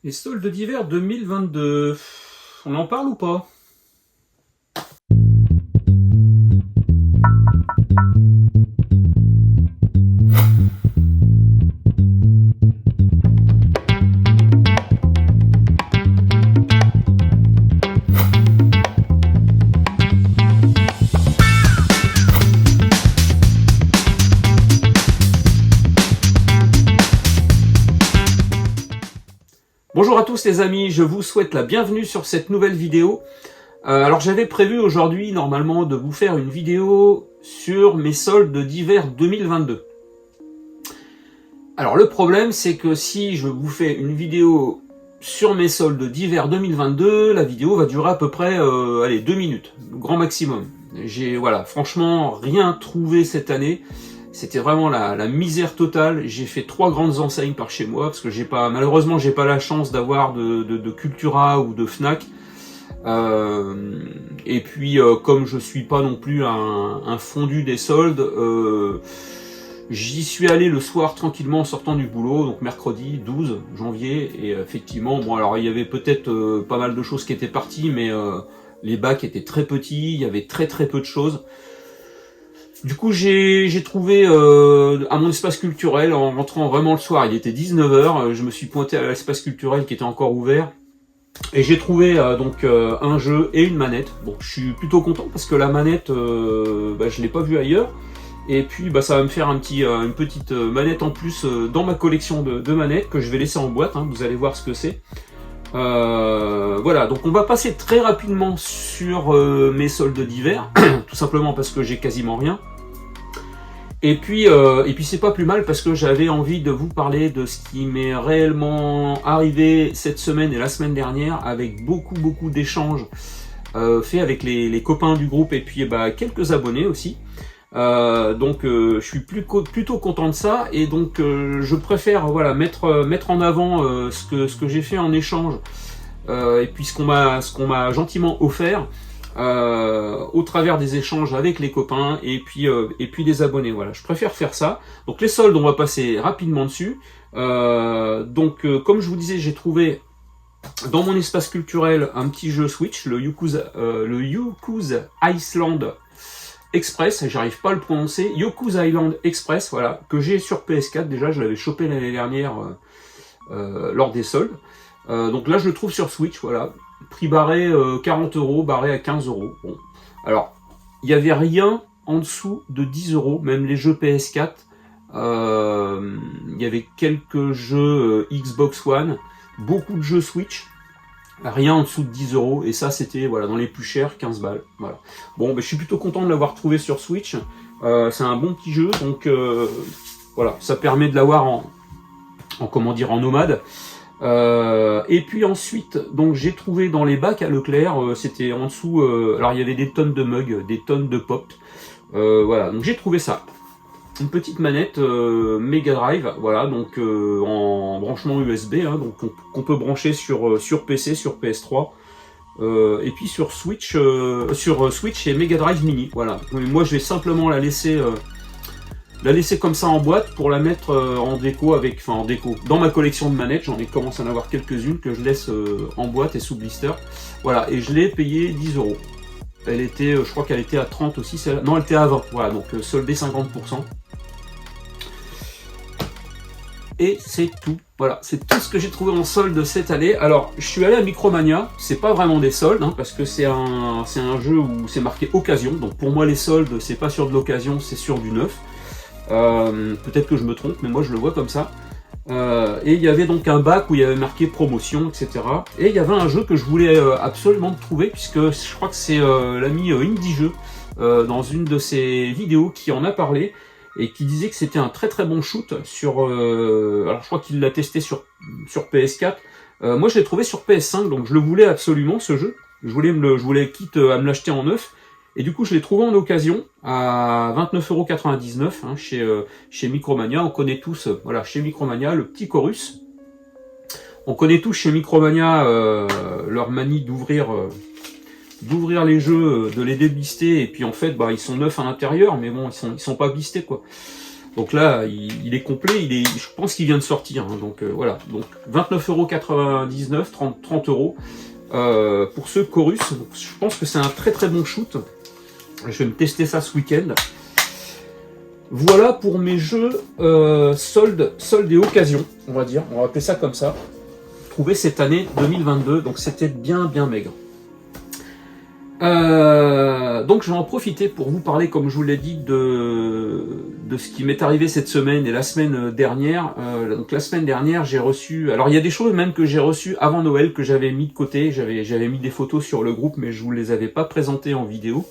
Les soldes d'hiver 2022, on en parle ou pas? Bonjour à tous les amis, je vous souhaite la bienvenue sur cette nouvelle vidéo. Alors j'avais prévu aujourd'hui normalement de vous faire une vidéo sur mes soldes d'hiver 2022. Alors le problème c'est que si je vous fais une vidéo sur mes soldes d'hiver 2022, la vidéo va durer à peu près 2 minutes, grand maximum. J'ai franchement rien trouvé cette année. C'était vraiment la misère totale. J'ai fait 3 grandes enseignes par chez moi parce que malheureusement j'ai pas la chance d'avoir de Cultura ou de Fnac. Et puis comme je suis pas non plus un fondu des soldes, j'y suis allé le soir tranquillement en sortant du boulot, donc mercredi 12 janvier. Et effectivement, bon alors il y avait peut-être pas mal de choses qui étaient parties, mais les bacs étaient très petits, il y avait très peu de choses. Du coup, j'ai trouvé à mon espace culturel, en rentrant vraiment le soir, il était 19h, je me suis pointé à l'espace culturel qui était encore ouvert, et j'ai trouvé un jeu et une manette. Bon, je suis plutôt content parce que la manette, je l'ai pas vue ailleurs, et puis ça va me faire une petite manette en plus dans ma collection de manettes que je vais laisser en boîte, vous allez voir ce que c'est. Voilà, donc on va passer très rapidement sur mes soldes d'hiver, tout simplement parce que j'ai quasiment rien. Et puis c'est pas plus mal parce que j'avais envie de vous parler de ce qui m'est réellement arrivé cette semaine et la semaine dernière, avec beaucoup d'échanges faits avec les copains du groupe et puis quelques abonnés aussi. Je suis plutôt content de ça, et donc je préfère mettre en avant ce que j'ai fait en échange et puis ce qu'on m'a gentiment offert au travers des échanges avec les copains et puis des abonnés. Voilà, je préfère faire ça. Donc les soldes, on va passer rapidement dessus. Comme je vous disais, j'ai trouvé dans mon espace culturel un petit jeu Switch, le Yoku's Island Express, j'arrive pas à le prononcer, Yoku's Island Express, voilà, que j'ai sur PS4. Déjà, je l'avais chopé l'année dernière lors des soldes. Donc là, je le trouve sur Switch, voilà. Prix barré 40€, barré à 15€. Bon. Alors, il n'y avait rien en dessous de 10€, même les jeux PS4. Il y avait quelques jeux Xbox One, beaucoup de jeux Switch. Rien en dessous de 10€, et ça c'était dans les plus chers, 15 balles. Voilà. Bon, je suis plutôt content de l'avoir trouvé sur Switch. C'est un bon petit jeu, donc voilà, ça permet de l'avoir en nomade. Et puis ensuite, donc j'ai trouvé dans les bacs à Leclerc, c'était en dessous, alors il y avait des tonnes de mugs, des tonnes de pop. Voilà, donc j'ai trouvé ça. Une petite manette Mega Drive, voilà, donc en branchement USB, donc qu'on peut brancher sur PC, sur PS3, et puis sur Switch et Mega Drive Mini. Voilà. Moi, je vais simplement la laisser comme ça en boîte pour la mettre en déco dans ma collection de manettes. J'en ai commencé à en avoir quelques-unes que je laisse en boîte et sous blister. Voilà, et je l'ai payé 10€. Elle était, je crois qu'elle était à 30 aussi, non, elle était à 20. Voilà, donc soldé 50%. Et c'est tout. Voilà, c'est tout ce que j'ai trouvé en solde cette année. Alors, je suis allé à Micromania. C'est pas vraiment des soldes, parce que c'est un jeu où c'est marqué occasion. Donc pour moi, les soldes, c'est pas sur de l'occasion, c'est sur du neuf. Peut-être que je me trompe, mais moi je le vois comme ça. Et il y avait donc un bac où il y avait marqué promotion, etc. Et il y avait un jeu que je voulais absolument trouver, puisque je crois que c'est l'ami Indie Jeu dans une de ses vidéos qui en a parlé, et qui disait que c'était un très bon shoot sur... alors je crois qu'il l'a testé sur PS4. Moi je l'ai trouvé sur PS5, donc je le voulais absolument, ce jeu. Je voulais quitte à me l'acheter en neuf. Et du coup je l'ai trouvé en occasion à 29,99€ chez Micromania. On connaît tous, chez Micromania, le petit Chorus. On connaît tous chez Micromania leur manie d'ouvrir les jeux, de les déblister, et puis en fait ils sont neufs à l'intérieur, mais bon ils sont pas blistés quoi. Donc là, il est complet, je pense qu'il vient de sortir. Hein, donc voilà, donc 29,99 €, 30 € pour ce Chorus. Donc, je pense que c'est un très très bon shoot. Je vais me tester ça ce week-end. Voilà pour mes jeux soldes et occasions, on va dire. On va appeler ça comme ça. Trouvé cette année 2022, donc c'était bien maigre. Donc je vais en profiter pour vous parler, comme je vous l'ai dit, de ce qui m'est arrivé cette semaine et la semaine dernière. Donc la semaine dernière, j'ai reçu... Alors il y a des choses même que j'ai reçues avant Noël, que j'avais mis de côté. J'avais mis des photos sur le groupe, mais je vous les avais pas présentées en vidéo.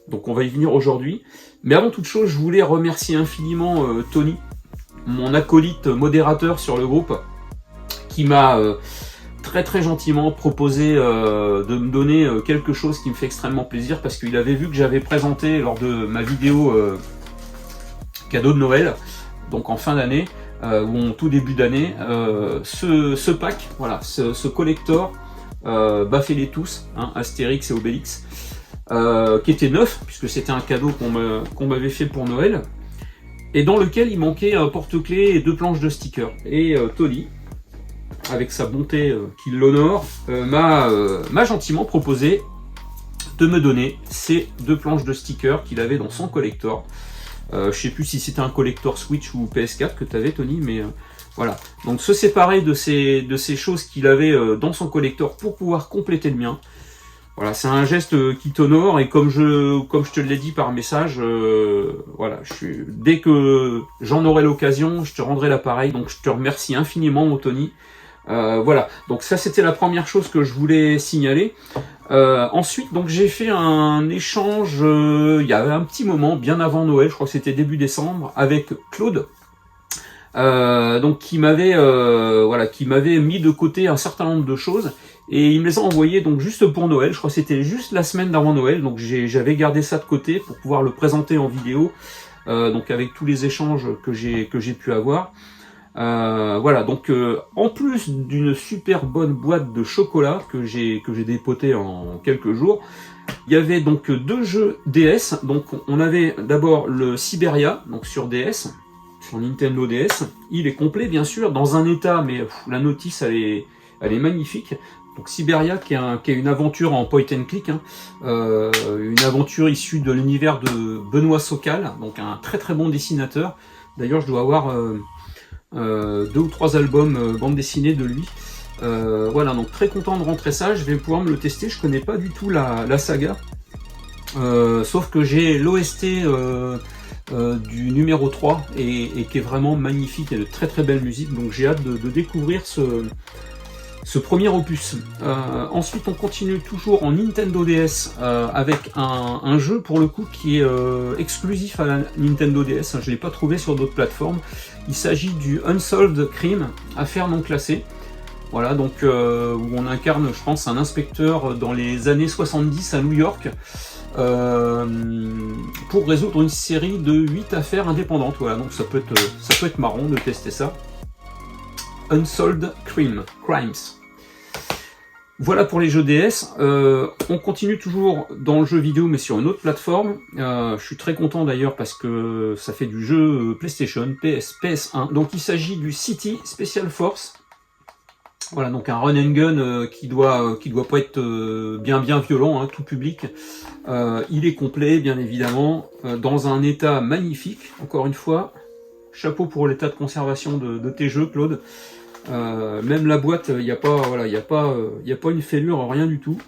Donc on va y venir aujourd'hui. Mais avant toute chose, je voulais remercier infiniment Tony, mon acolyte modérateur sur le groupe, qui m'a très très gentiment proposé de me donner quelque chose qui me fait extrêmement plaisir, parce qu'il avait vu que j'avais présenté lors de ma vidéo cadeau de Noël, donc en fin d'année, ou en tout début d'année, ce pack, voilà, ce collector, baffez-les tous, hein, Astérix et Obélix, qui était neuf, puisque c'était un cadeau qu'on m'avait fait pour Noël, et dans lequel il manquait un porte-clés et 2 planches de stickers. Et Tony, avec sa bonté qui l'honore, m'a gentiment proposé de me donner ces 2 planches de stickers qu'il avait dans son collector. Je sais plus si c'était un collector Switch ou PS4 que tu avais, Tony, mais voilà. Donc se séparer de ces choses qu'il avait dans son collector pour pouvoir compléter le mien. Voilà, c'est un geste qui t'honore, et comme je te l'ai dit par message, voilà, dès que j'en aurai l'occasion, je te rendrai l'appareil. Donc je te remercie infiniment, mon Tony. Voilà, donc ça c'était la première chose que je voulais signaler. Ensuite, donc j'ai fait un échange il y avait un petit moment, bien avant Noël, je crois que c'était début décembre, avec Claude. Donc qui m'avait mis de côté un certain nombre de choses, et il me les a envoyées donc juste pour Noël. Je crois que c'était juste la semaine d'avant Noël, donc j'avais gardé ça de côté pour pouvoir le présenter en vidéo, donc avec tous les échanges que j'ai pu avoir. Voilà, donc en plus d'une super bonne boîte de chocolat que j'ai dépoté en quelques jours, il y avait donc 2 jeux DS. Donc on avait d'abord le Siberia, donc sur DS, sur Nintendo DS. Il est complet bien sûr, dans un état, mais la notice elle est magnifique. Donc Siberia qui est une aventure en point and click, hein, une aventure issue de l'univers de Benoît Socal, donc un très très bon dessinateur. D'ailleurs je dois avoir 2 ou 3 albums bande dessinée de lui. Voilà, donc très content de rentrer ça. Je vais pouvoir me le tester. Je connais pas du tout la saga, sauf que j'ai l'OST du numéro 3 et qui est vraiment magnifique, et de très très belle musique, donc j'ai hâte de découvrir ce premier opus. Ensuite on continue toujours en Nintendo DS avec un jeu pour le coup qui est exclusif à la Nintendo DS. Je ne l'ai pas trouvé sur d'autres plateformes. Il s'agit du Unsolved Crime, affaire non classée. Voilà, donc où on incarne, je pense, un inspecteur dans les années 70 à New York, pour résoudre une série de 8 affaires indépendantes. Voilà, donc ça peut être marrant de tester ça. Unsolved Crimes. Voilà pour les jeux DS. On continue toujours dans le jeu vidéo, mais sur une autre plateforme. Je suis très content d'ailleurs parce que ça fait du jeu PlayStation, PS1. Donc il s'agit du City Special Force. Voilà, donc un run and gun qui doit pas être bien violent, hein, tout public. Il est complet, bien évidemment, dans un état magnifique. Encore une fois, chapeau pour l'état de conservation de tes jeux, Claude. Même la boîte, il n'y a pas une fêlure, rien du tout.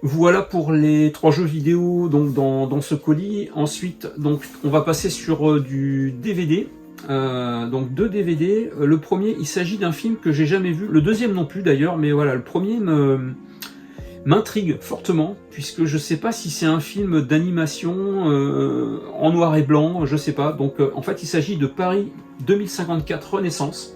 Voilà pour les 3 jeux vidéo donc dans ce colis. Ensuite, donc on va passer sur du DVD. Donc 2 DVD. Le premier, il s'agit d'un film que j'ai jamais vu. Le deuxième non plus d'ailleurs, mais voilà, le premier m'intrigue fortement, puisque je sais pas si c'est un film d'animation en noir et blanc, je sais pas. Donc en fait, il s'agit de Paris 2054 Renaissance.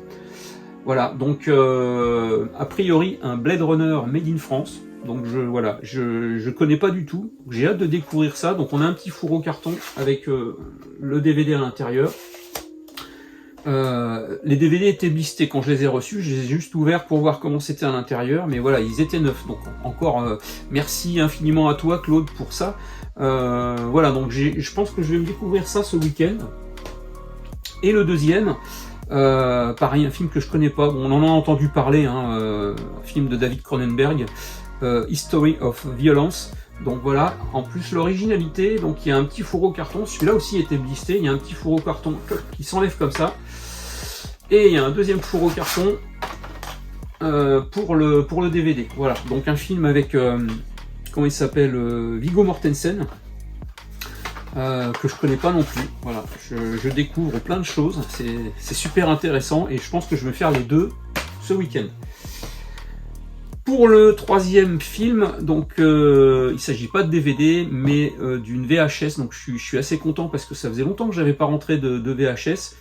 Voilà, donc a priori un Blade Runner made in France. Donc je connais pas du tout. J'ai hâte de découvrir ça. Donc on a un petit fourreau carton avec le DVD à l'intérieur. Les DVD étaient blistés quand je les ai reçus. Je les ai juste ouverts pour voir comment c'était à l'intérieur. Mais voilà, ils étaient neufs. Donc encore merci infiniment à toi, Claude, pour ça. Voilà, donc je pense que je vais me découvrir ça ce week-end. Et le deuxième, pareil, un film que je connais pas, bon, on en a entendu parler, un film de David Cronenberg, History of Violence. Donc voilà, en plus l'originalité, donc il y a un petit fourreau carton, celui-là aussi était blisté, il y a un petit fourreau carton qui s'enlève comme ça, et il y a un deuxième fourreau carton pour le DVD. Voilà, donc un film avec, comment il s'appelle, Viggo Mortensen, que je connais pas non plus. Voilà, je découvre plein de choses, c'est super intéressant, et je pense que je vais faire les deux ce week-end. Pour le troisième film, donc il s'agit pas de DVD, mais d'une VHS, donc je suis assez content parce que ça faisait longtemps que j'avais pas rentré de VHS,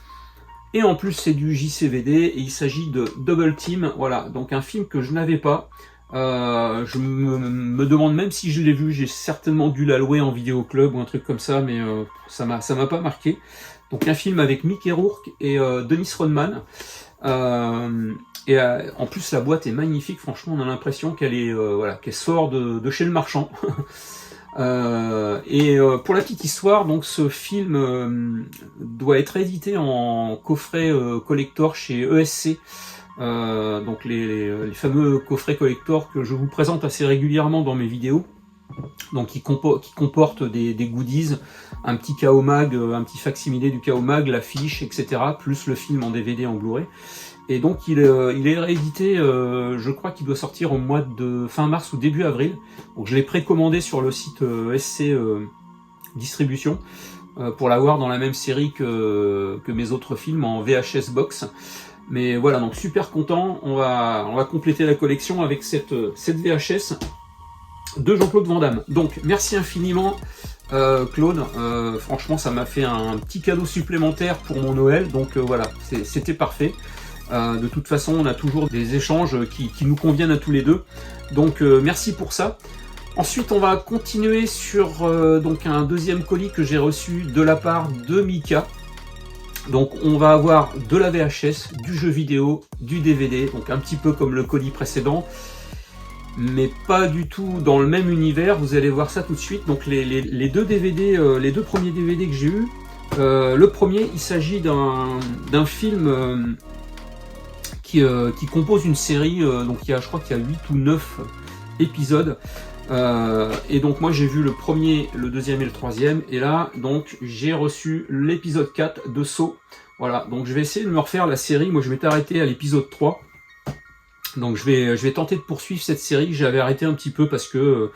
et en plus c'est du JCVD, et il s'agit de Double Team, voilà, donc un film que je n'avais pas, je me demande même si je l'ai vu, j'ai certainement dû la louer en vidéoclub ou un truc comme ça, mais ça m'a pas marqué. Donc un film avec Mickey Rourke et Dennis Rodman, et en plus la boîte est magnifique, franchement on a l'impression qu'elle est voilà, qu'elle sort de chez le marchand. Pour la petite histoire, donc ce film doit être édité en coffret collector chez ESC, donc les fameux coffrets collector que je vous présente assez régulièrement dans mes vidéos. Donc qui comporte des goodies, un petit KO mag, un petit facsimilé du KO mag, l'affiche, etc., plus le film en DVD en Blu-ray. Et donc il est réédité, je crois qu'il doit sortir au mois de fin mars ou début avril. Donc je l'ai précommandé sur le site SC Distribution pour l'avoir dans la même série que mes autres films en VHS box. Mais voilà, donc super content, on va compléter la collection avec cette VHS de Jean-Claude Van Damme. Donc merci infiniment Claude, franchement ça m'a fait un petit cadeau supplémentaire pour mon Noël, donc voilà, c'était parfait. De toute façon on a toujours des échanges qui nous conviennent à tous les deux, donc merci pour ça. Ensuite on va continuer sur donc un deuxième colis que j'ai reçu de la part de Mika. Donc on va avoir de la VHS, du jeu vidéo, du DVD, donc un petit peu comme le colis précédent, mais pas du tout dans le même univers, vous allez voir ça tout de suite. Donc les deux DVD, les deux premiers DVD que j'ai eu, le premier il s'agit d'un film qui compose une série, donc je crois qu'il y a 8 ou 9 épisodes, et donc moi j'ai vu le premier, le deuxième et le troisième, et là donc j'ai reçu l'épisode 4 de Saw. Voilà, donc je vais essayer de me refaire la série. Moi je m'étais arrêté à l'épisode 3, donc je vais tenter de poursuivre cette série que j'avais arrêté un petit peu parce que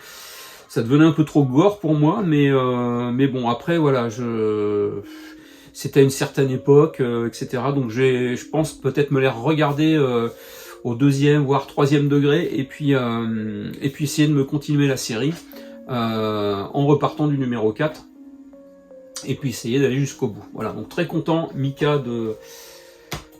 ça devenait un peu trop gore pour moi, mais bon après voilà, c'était à une certaine époque, etc. Donc je pense peut-être me les regarder au deuxième voire troisième degré, et puis essayer de me continuer la série en repartant du numéro 4, et puis essayer d'aller jusqu'au bout. Voilà, donc très content Mika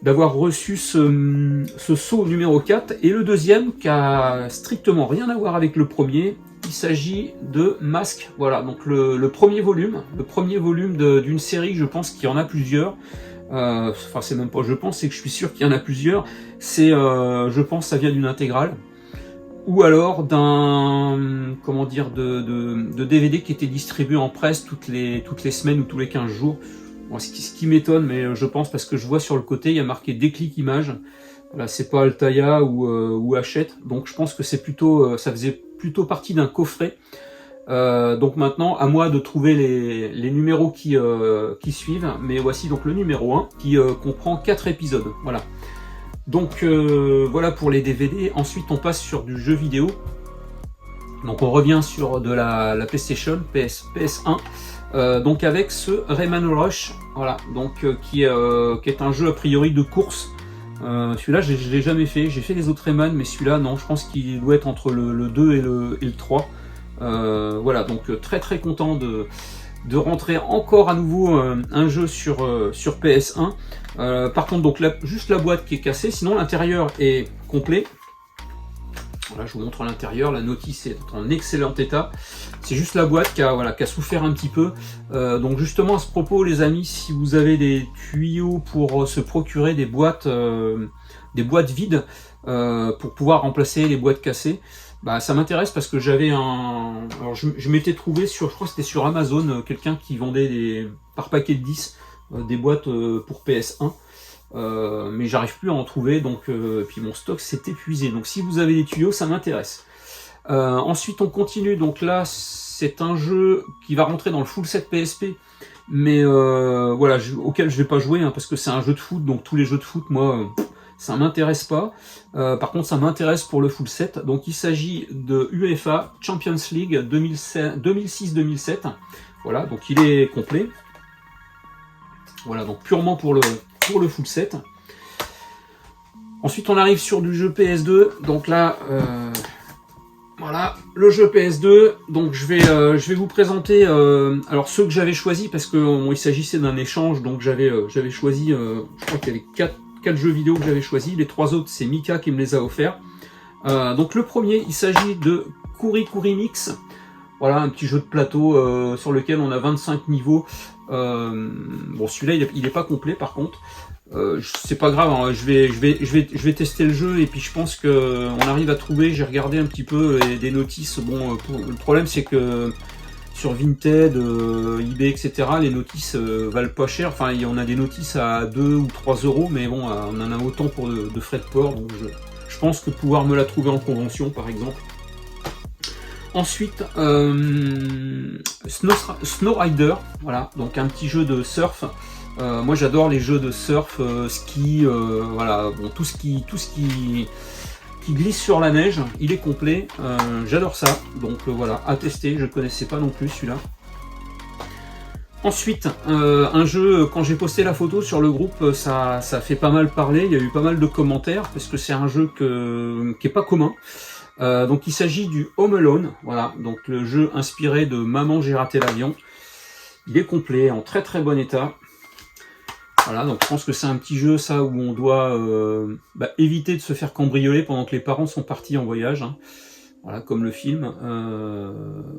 d'avoir reçu ce Saw numéro 4, et le deuxième qui a strictement rien à voir avec le premier. Il s'agit de Mask, voilà, donc le premier volume d'une série, je pense qu'il y en a plusieurs, enfin c'est même pas je pense, c'est que je suis sûr qu'il y en a plusieurs, c'est je pense ça vient d'une intégrale, ou alors d'un, comment dire, de DVD qui était distribué en presse toutes les semaines ou tous les 15 jours, bon, ce qui m'étonne, mais je pense parce que je vois sur le côté, il y a marqué Déclic Images, voilà, c'est pas Altaïa ou Hachette, donc je pense que c'est plutôt, ça faisait plutôt partie d'un coffret. Donc maintenant à moi de trouver les numéros qui suivent, mais voici donc le numéro 1 qui comprend 4 épisodes. Voilà, donc voilà pour les DVD. Ensuite on passe sur du jeu vidéo, donc on revient sur de la PlayStation PS1, donc avec ce Rayman Rush, voilà, donc qui est un jeu a priori de course. Celui-là je l'ai jamais fait, j'ai fait les autres Rayman, mais celui-là non, je pense qu'il doit être entre le 2 et le 3. Voilà, donc très très content de rentrer encore à nouveau un jeu sur PS1. Par contre donc juste la boîte qui est cassée, sinon l'intérieur est complet. Voilà, je vous montre l'intérieur, la notice est en excellent état. C'est juste la boîte qui a souffert un petit peu. Donc justement à ce propos les amis, si vous avez des tuyaux pour se procurer des boîtes vides pour pouvoir remplacer les boîtes cassées, bah ça m'intéresse parce que j'avais alors je m'étais trouvé je crois que c'était sur Amazon, quelqu'un qui vendait par paquet de 10 des boîtes pour PS1. Mais j'arrive plus à en trouver, donc puis mon stock s'est épuisé. Donc si vous avez des tuyaux, ça m'intéresse. Ensuite on continue, donc là c'est un jeu qui va rentrer dans le full set PSP, mais voilà, auquel je vais pas jouer, hein, parce que c'est un jeu de foot, donc tous les jeux de foot, moi, ça m'intéresse pas. Par contre ça m'intéresse pour le full set, donc il s'agit de UEFA Champions League 2006-2007, voilà, donc il est complet. Voilà, donc purement pour le full set. Ensuite on arrive sur du jeu PS2, donc là... voilà, le jeu PS2, donc je vais vous présenter alors ceux que j'avais choisis, parce que il s'agissait d'un échange, donc j'avais choisi, je crois qu'il y avait 4 jeux vidéo que j'avais choisis, les 3 autres c'est Mika qui me les a offerts. Donc le premier, il s'agit de Kuri Kuri Mix, voilà, un petit jeu de plateau sur lequel on a 25 niveaux. Bon, celui-là il est pas complet par contre. C'est pas grave, hein, je vais tester le jeu, et puis je pense que on arrive à trouver. J'ai regardé un petit peu des notices. Bon, le problème c'est que sur Vinted, eBay, etc., les notices valent pas cher. Enfin, il y en a des notices à 2 ou 3 euros, mais bon, on en a autant pour de frais de port, donc je pense que pouvoir me la trouver en convention par exemple. Ensuite, Snow Rider, voilà, donc un petit jeu de surf. Moi j'adore les jeux de surf, ski, voilà, bon, tout ce qui glisse sur la neige, il est complet, j'adore ça, donc voilà, à tester, je ne connaissais pas non plus celui-là. Ensuite, un jeu, quand j'ai posté la photo sur le groupe, ça fait pas mal parler, il y a eu pas mal de commentaires, parce que c'est un jeu qui est pas commun. Donc il s'agit du Home Alone, voilà, donc le jeu inspiré de Maman j'ai raté l'avion. Il est complet, en très très bon état. Voilà, donc je pense que c'est un petit jeu, ça, où on doit éviter de se faire cambrioler pendant que les parents sont partis en voyage, hein. Voilà, comme le film.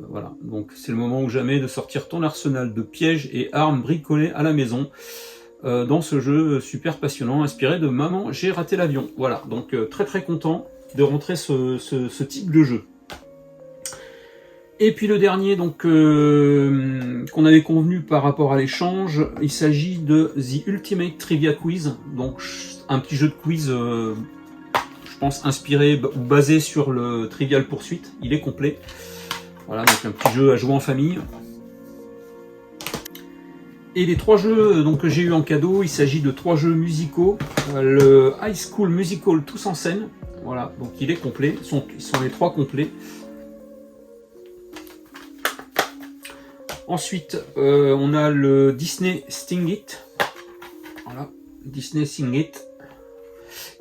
Voilà, donc c'est le moment ou jamais de sortir ton arsenal de pièges et armes bricolées à la maison dans ce jeu super passionnant, inspiré de Maman j'ai raté l'avion. Voilà, donc très très content de rentrer ce type de jeu. Et puis le dernier, donc qu'on avait convenu par rapport à l'échange, il s'agit de The Ultimate Trivia Quiz, donc un petit jeu de quiz, je pense inspiré ou basé sur le Trivial Pursuit. Il est complet. Voilà, donc un petit jeu à jouer en famille. Et les 3 jeux donc, que j'ai eu en cadeau, il s'agit de 3 jeux musicaux. Le High School Musical Tous en scène, voilà, donc il est complet, ils sont les 3 complets. Ensuite, on a le Disney Sting It, voilà, Disney Sing It,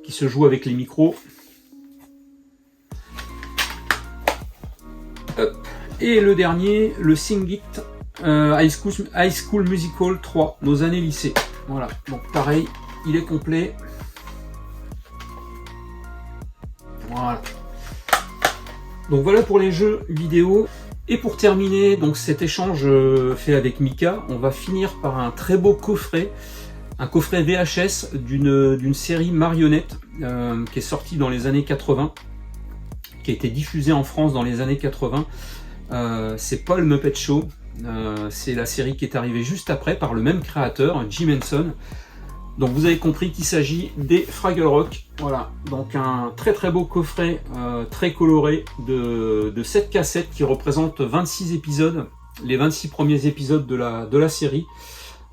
qui se joue avec les micros. Hop. Et le dernier, le Sing It, High School Musical 3, nos années lycée. Voilà, donc pareil, il est complet. Voilà. Donc voilà pour les jeux vidéo. Et pour terminer donc cet échange fait avec Mika, on va finir par un très beau coffret, un coffret VHS d'une série marionnette qui est sortie dans les années 80, qui a été diffusée en France dans les années 80. C'est pas le Muppet Show, c'est la série qui est arrivée juste après par le même créateur, Jim Henson. Donc vous avez compris qu'il s'agit des Fraggle Rock. Voilà, donc un très très beau coffret très coloré de 7 cassettes qui représentent 26 épisodes, les 26 premiers épisodes de la série.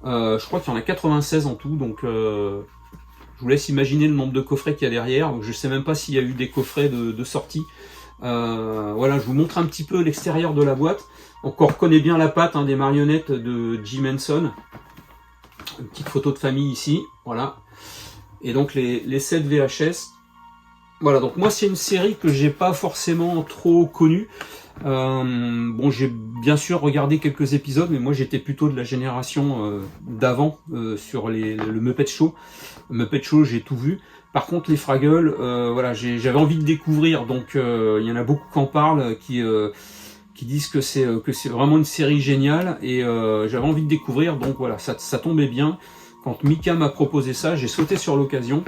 Je crois qu'il y en a 96 en tout, donc je vous laisse imaginer le nombre de coffrets qu'il y a derrière. Donc, je ne sais même pas s'il y a eu des coffrets de sortie. Voilà, je vous montre un petit peu l'extérieur de la boîte. Donc on reconnaît bien la patte des marionnettes de Jim Henson. Une petite photo de famille ici, voilà. Et donc les 7 VHS. Voilà, donc moi c'est une série que j'ai pas forcément trop connue. Bon, j'ai bien sûr regardé quelques épisodes, mais moi j'étais plutôt de la génération d'avant sur le Muppet Show. Le Muppet Show, j'ai tout vu. Par contre, les Fraggles, voilà, j'avais envie de découvrir. Donc il y en a beaucoup qui en parlent, qui disent que c'est vraiment une série géniale, et j'avais envie de découvrir. Donc voilà, ça tombait bien. Quand Mika m'a proposé ça, j'ai sauté sur l'occasion.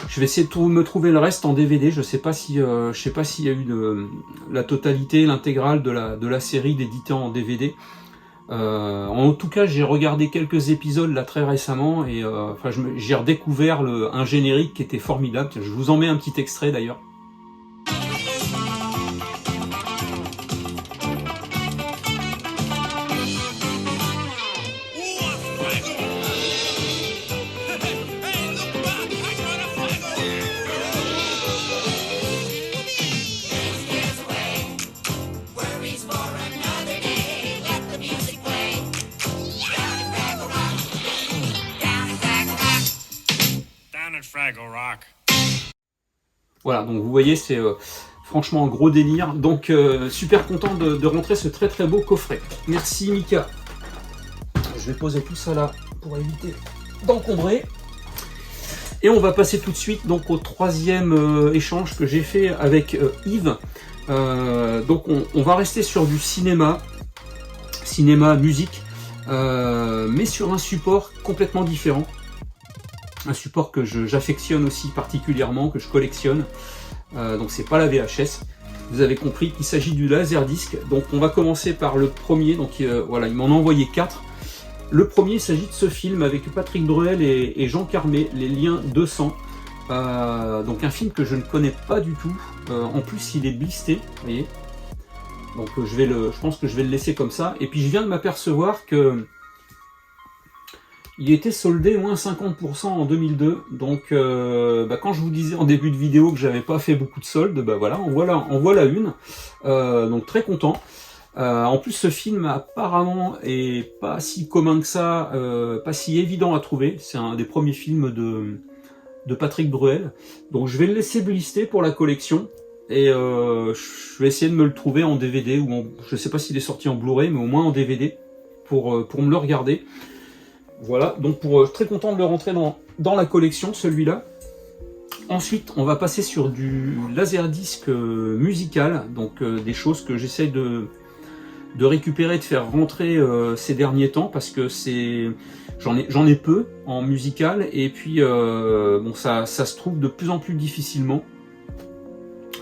Je vais essayer de me trouver le reste en DVD. Je sais pas s'il y a eu la totalité, l'intégrale de la série d'édité en DVD. En tout cas, j'ai regardé quelques épisodes là très récemment et j'ai redécouvert un générique qui était formidable. Je vous en mets un petit extrait d'ailleurs. Voilà, donc vous voyez, c'est franchement un gros délire. Donc super content de rentrer ce très très beau coffret. Merci Mika. Je vais poser tout ça là pour éviter d'encombrer. Et on va passer tout de suite donc au troisième échange que j'ai fait avec Yves. Donc on va rester sur du cinéma, musique, mais sur un support complètement différent. Un support que j'affectionne aussi particulièrement, que je collectionne. Donc c'est pas la VHS. Vous avez compris qu'il s'agit du Laserdisc. Donc on va commencer par le premier. Donc voilà, il m'en a envoyé 4. Le premier, il s'agit de ce film avec Patrick Bruel et Jean Carmé, Les Liens 200. Donc un film que je ne connais pas du tout. En plus, il est blisté, vous voyez. Donc je pense que je vais le laisser comme ça. Et puis je viens de m'apercevoir que il était soldé moins 50% en 2002. Donc quand je vous disais en début de vidéo que j'avais pas fait beaucoup de soldes, voilà, en voilà une. Donc très content. En plus, ce film apparemment est pas si commun que ça, pas si évident à trouver. C'est un des premiers films de Patrick Bruel. Donc je vais le laisser blister pour la collection. Et je vais essayer de me le trouver en DVD, je sais pas s'il est sorti en Blu-ray, mais au moins en DVD, pour me le regarder. Voilà, donc très content de le rentrer dans la collection, celui-là. Ensuite, on va passer sur du laserdisc musical, donc des choses que j'essaie de récupérer, de faire rentrer ces derniers temps, parce que j'en ai peu en musical, et puis ça se trouve de plus en plus difficilement.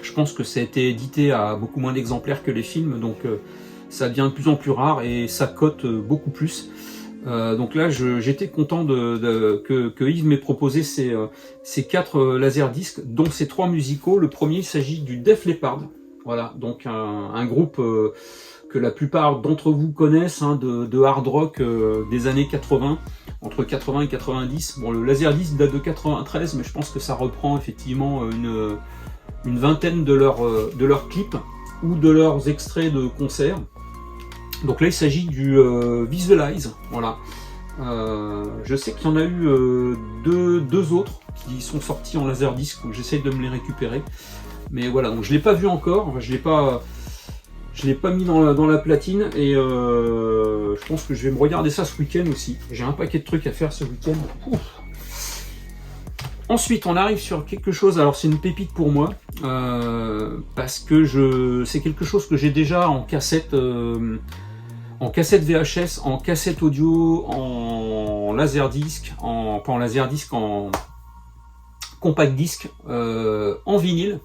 Je pense que ça a été édité à beaucoup moins d'exemplaires que les films, donc ça devient de plus en plus rare et ça cote beaucoup plus. Donc là, j'étais content que Yves m'ait proposé ces 4 laserdiscs, dont ces 3 musicaux. Le premier, il s'agit du Def Leppard. Voilà, donc un groupe que la plupart d'entre vous connaissent, de hard rock des années 80, entre 80 et 90. Bon, le laserdisc date de 93, mais je pense que ça reprend effectivement une vingtaine de leurs clips ou de leurs extraits de concerts. Donc là, il s'agit du Visualize, voilà. Je sais qu'il y en a eu deux autres qui sont sortis en laserdisc, donc j'essaie de me les récupérer. Mais voilà, donc je l'ai pas vu encore, enfin, je l'ai pas mis dans la platine, et je pense que je vais me regarder ça ce week-end aussi. J'ai un paquet de trucs à faire ce week-end. Ensuite, on arrive sur quelque chose, alors c'est une pépite pour moi, parce que c'est quelque chose que j'ai déjà en cassette VHS, en cassette audio, en laserdisc, pas en laserdisc, en compact disc, en vinyle.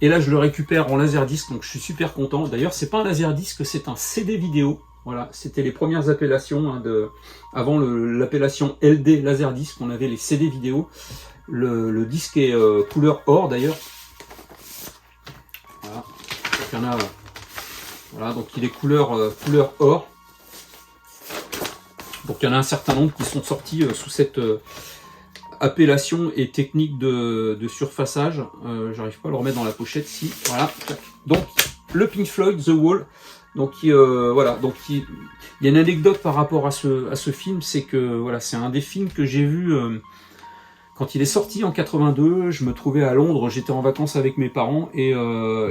Et là, je le récupère en laserdisc, donc je suis super content. D'ailleurs, c'est pas un laserdisc, c'est un CD vidéo. Voilà, c'était les premières appellations, avant l'appellation LD laserdisc, on avait les CD vidéo. Le disque est couleur or d'ailleurs. Voilà. Donc, il y en a, voilà, donc il est couleur or. Donc il y en a un certain nombre qui sont sortis sous cette appellation et technique de surfaçage. J'arrive pas à le remettre dans la pochette. Si, voilà. Donc le Pink Floyd, The Wall. Donc voilà. Donc il y a une anecdote par rapport à ce film, c'est que voilà, c'est un des films que j'ai vu. Quand il est sorti en 82, je me trouvais à Londres, j'étais en vacances avec mes parents, et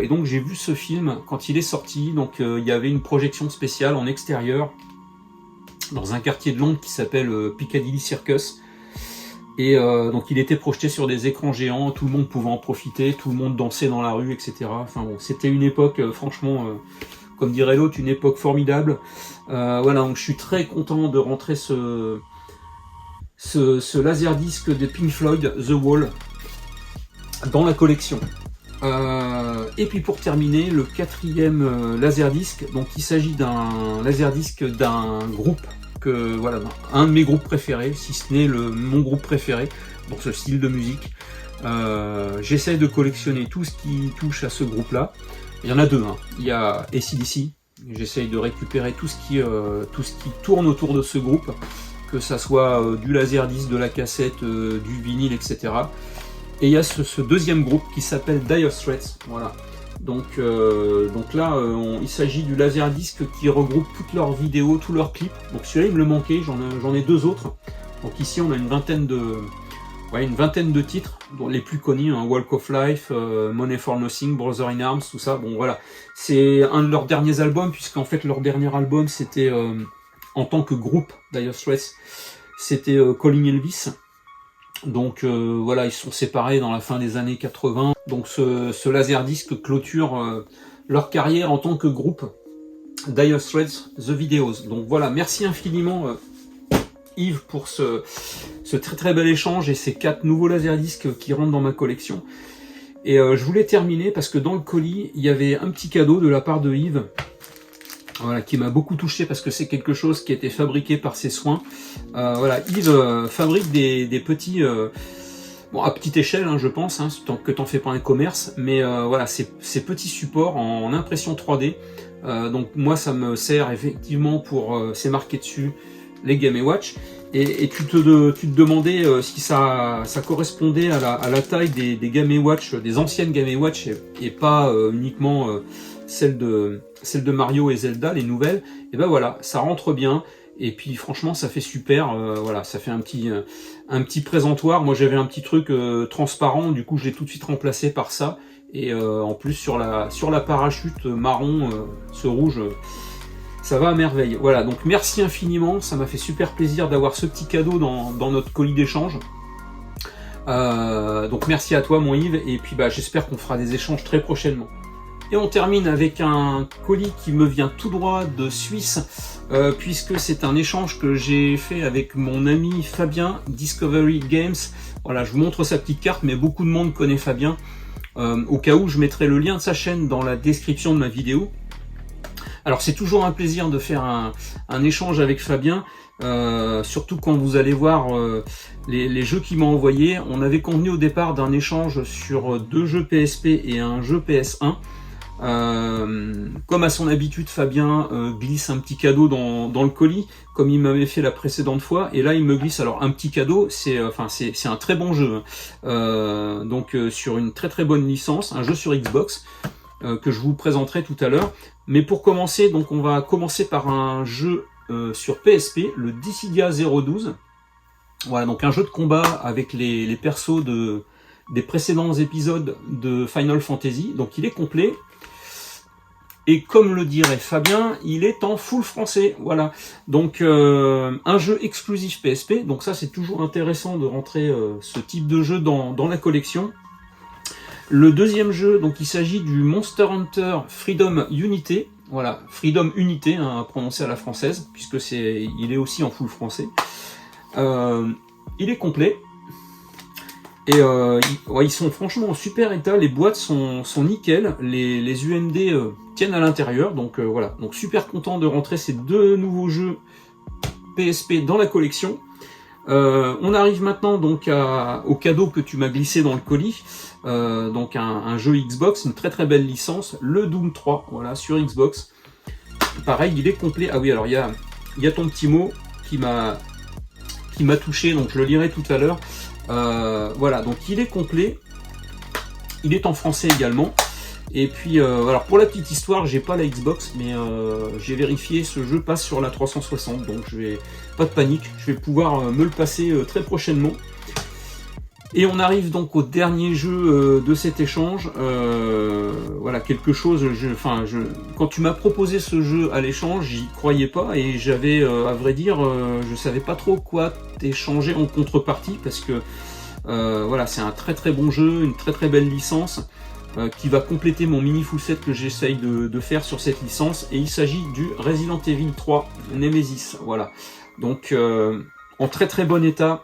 donc j'ai vu ce film quand il est sorti. Donc il y avait une projection spéciale en extérieur, dans un quartier de Londres qui s'appelle Piccadilly Circus. Et donc il était projeté sur des écrans géants, tout le monde pouvait en profiter, tout le monde dansait dans la rue, etc. Enfin bon, c'était une époque, franchement, comme dirait l'autre, une époque formidable. Voilà, donc je suis très content de rentrer ce laserdisc de Pink Floyd, The Wall, dans la collection. Et puis pour terminer, le quatrième laserdisc. Donc il s'agit d'un laserdisc d'un groupe que voilà, un de mes groupes préférés, si ce n'est mon groupe préféré dans ce style de musique. J'essaie de collectionner tout ce qui touche à ce groupe-là. Il y en a deux, hein. Il y a AC/DC. J'essaye de récupérer tout ce qui tourne autour de ce groupe, que ça soit du laserdisc, de la cassette, du vinyle, etc. Et il y a ce deuxième groupe qui s'appelle Dire Straits. Voilà. Donc là, il s'agit du laserdisc qui regroupe toutes leurs vidéos, tous leurs clips. Donc celui-là, il me le manquait, j'en ai deux autres. Donc ici, on a une vingtaine de titres, dont les plus connus, hein, Walk of Life, Money for Nothing, Brother in Arms, tout ça. Bon voilà, c'est un de leurs derniers albums, puisqu'en fait leur dernier album c'était en tant que groupe, Dire Straits, c'était Calling Elvis. Donc voilà, ils sont séparés dans la fin des années 80. Donc ce laserdisc clôture leur carrière en tant que groupe, Dire Straits, The Videos. Donc voilà, merci infiniment Yves pour ce très très bel échange et ces 4 nouveaux laserdiscs qui rentrent dans ma collection. Et je voulais terminer parce que dans le colis, il y avait un petit cadeau de la part de Yves, voilà, qui m'a beaucoup touché parce que c'est quelque chose qui a été fabriqué par ses soins. Voilà, Yves fabrique des petits, bon à petite échelle, hein, je pense, hein, tant que t'en fais pas un commerce, mais voilà, ces petits supports en impression 3D. Donc moi, ça me sert effectivement pour, c'est marqué dessus, les Game & Watch. Et tu te demandais si ça correspondait à la taille des Game & Watch, des anciennes Game & Watch, et pas uniquement celles de Mario et Zelda, les nouvelles. Et ben voilà, ça rentre bien. Et puis franchement, ça fait super. Voilà, ça fait un petit présentoir. Moi, j'avais un petit truc transparent, du coup, je l'ai tout de suite remplacé par ça. Et en plus, sur la parachute marron, ce rouge. Ça va à merveille. Voilà, donc merci infiniment, ça m'a fait super plaisir d'avoir ce petit cadeau dans notre colis d'échange. Donc merci à toi mon Yves, et puis j'espère qu'on fera des échanges très prochainement. Et on termine avec un colis qui me vient tout droit de Suisse, puisque c'est un échange que j'ai fait avec mon ami Fabien, Discovery Games. Voilà, je vous montre sa petite carte, mais beaucoup de monde connaît Fabien. Au cas où, je mettrai le lien de sa chaîne dans la description de ma vidéo. Alors c'est toujours un plaisir de faire un échange avec Fabien, surtout quand vous allez voir les jeux qu'il m'a envoyés. On avait convenu au départ d'un échange sur 2 jeux PSP et un jeu PS1. Comme à son habitude, Fabien glisse un petit cadeau dans le colis, comme il m'avait fait la précédente fois, et là il me glisse alors un petit cadeau, c'est un très bon jeu, hein. Donc sur une très très bonne licence, un jeu sur Xbox, que je vous présenterai tout à l'heure. Mais pour commencer, donc on va commencer par un jeu sur PSP, le Dissidia 012. Voilà, donc un jeu de combat avec les persos des précédents épisodes de Final Fantasy. Donc il est complet. Et comme le dirait Fabien, il est en full français. Voilà, donc un jeu exclusif PSP. Donc ça, c'est toujours intéressant de rentrer ce type de jeu dans la collection. Le deuxième jeu, donc il s'agit du Monster Hunter Freedom Unité. Voilà, Freedom Unité, hein, à prononcer à la française, puisque il est aussi en full français. Il est complet. Et ils sont franchement en super état, les boîtes sont nickel, les UMD tiennent à l'intérieur, donc voilà. Donc super content de rentrer ces 2 nouveaux jeux PSP dans la collection. On arrive maintenant donc au cadeau que tu m'as glissé dans le colis, donc un jeu Xbox, une très très belle licence, le Doom 3, voilà, sur Xbox. Pareil, il est complet. Ah oui, alors il y a ton petit mot qui m'a touché, donc je le lirai tout à l'heure. Voilà, donc il est complet, il est en français également. Et puis, alors pour la petite histoire, j'ai pas la Xbox, mais j'ai vérifié, ce jeu passe sur la 360, donc pas de panique, je vais pouvoir me le passer très prochainement. Et on arrive donc au dernier jeu de cet échange. Voilà, quelque chose, quand tu m'as proposé ce jeu à l'échange, j'y croyais pas, et j'avais, à vrai dire, je savais pas trop quoi t'échanger en contrepartie, parce que voilà, c'est un très très bon jeu, une très très belle licence, qui va compléter mon mini full set que j'essaye de faire sur cette licence, et il s'agit du Resident Evil 3 Nemesis. Voilà, donc en très très bon état,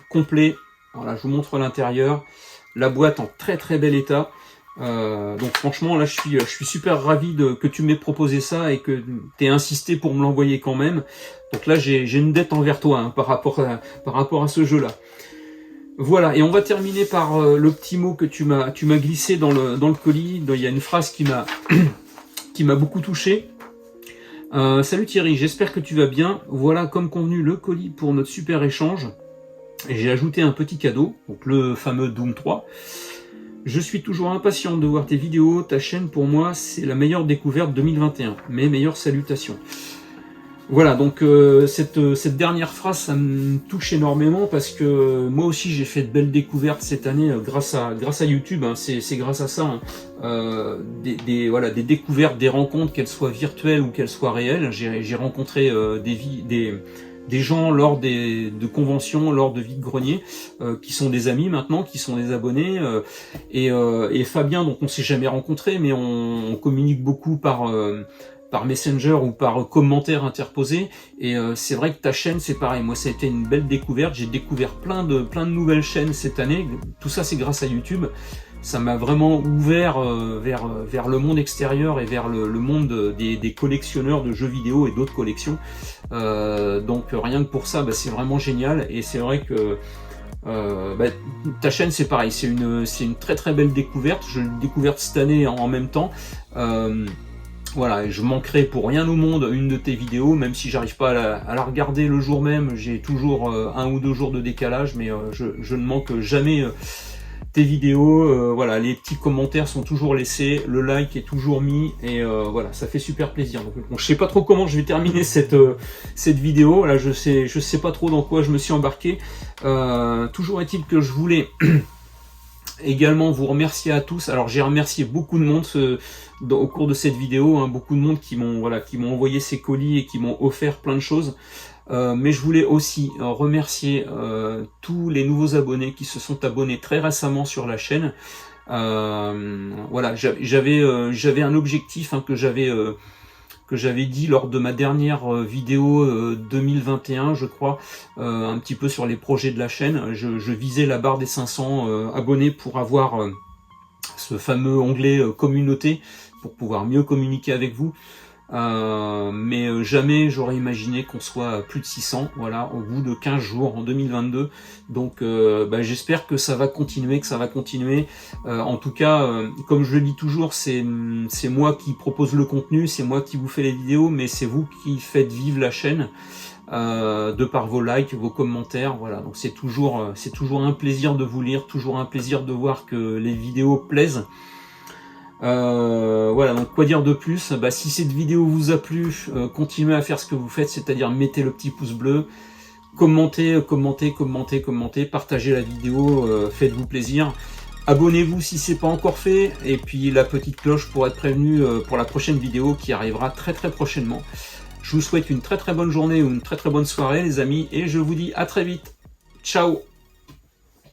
complet. Voilà, je vous montre l'intérieur. la boîte en très très bel état. Donc franchement là je suis super ravi que tu m'aies proposé ça et que tu aies insisté pour me l'envoyer quand même. Donc là j'ai une dette envers toi hein, par rapport à ce jeu là. Voilà, et on va terminer par le petit mot que tu m'as glissé dans le colis. Il y a une phrase qui m'a qui m'a beaucoup touché. Salut Thierry, j'espère que tu vas bien. Voilà comme convenu le colis pour notre super échange. Et j'ai ajouté un petit cadeau, donc le fameux Doom 3. Je suis toujours impatient de voir tes vidéos, ta chaîne pour moi c'est la meilleure découverte 2021. Mes meilleures salutations. Voilà, donc cette dernière phrase, ça me touche énormément parce que moi aussi j'ai fait de belles découvertes cette année grâce à YouTube, hein, c'est grâce à ça, hein, des découvertes, des rencontres, qu'elles soient virtuelles ou qu'elles soient réelles. J'ai rencontré des gens lors de conventions, lors de vide-greniers, qui sont des amis maintenant, qui sont des abonnés, et Fabien, donc on s'est jamais rencontrés, mais on communique beaucoup par Messenger ou par commentaires interposés, et c'est vrai que ta chaîne c'est pareil, moi ça a été une belle découverte, j'ai découvert plein de nouvelles chaînes cette année, tout ça c'est grâce à YouTube, ça m'a vraiment ouvert vers le monde extérieur et vers le monde des collectionneurs de jeux vidéo et d'autres collections, donc rien que pour ça c'est vraiment génial, et c'est vrai que ta chaîne c'est pareil, c'est une très très belle découverte, je l'ai découverte cette année en même temps. Voilà, je manquerai pour rien au monde une de tes vidéos, même si j'arrive pas à la regarder le jour même, j'ai toujours 1 ou 2 jours de décalage, mais je ne manque jamais tes vidéos. Voilà, les petits commentaires sont toujours laissés, le like est toujours mis, et voilà, ça fait super plaisir. Donc, bon, je sais pas trop comment je vais terminer cette vidéo, là je sais pas trop dans quoi je me suis embarqué. Toujours est-il que je voulais également vous remercier à tous. Alors j'ai remercié beaucoup de monde au cours de cette vidéo, hein, beaucoup de monde qui m'ont envoyé ces colis et qui m'ont offert plein de choses. Mais je voulais aussi remercier tous les nouveaux abonnés qui se sont abonnés très récemment sur la chaîne. Voilà, j'avais un objectif hein, que j'avais dit lors de ma dernière vidéo 2021, je crois, un petit peu sur les projets de la chaîne. Je visais la barre des 500 abonnés pour avoir ce fameux onglet communauté, pour pouvoir mieux communiquer avec vous. Mais jamais j'aurais imaginé qu'on soit à plus de 600, voilà, au bout de 15 jours en 2022. Donc j'espère que ça va continuer, en tout cas, comme je le dis toujours, c'est moi qui propose le contenu, c'est moi qui vous fais les vidéos, mais c'est vous qui faites vivre la chaîne de par vos likes, vos commentaires, voilà. Donc c'est toujours un plaisir de vous lire, toujours un plaisir de voir que les vidéos plaisent. Voilà, donc quoi dire de plus, si cette vidéo vous a plu, continuez à faire ce que vous faites, c'est-à-dire mettez le petit pouce bleu, commentez, partagez la vidéo, faites-vous plaisir, abonnez-vous si c'est pas encore fait, et puis la petite cloche pour être prévenu pour la prochaine vidéo qui arrivera très très prochainement. Je vous souhaite une très très bonne journée ou une très très bonne soirée les amis, et je vous dis à très vite. Ciao.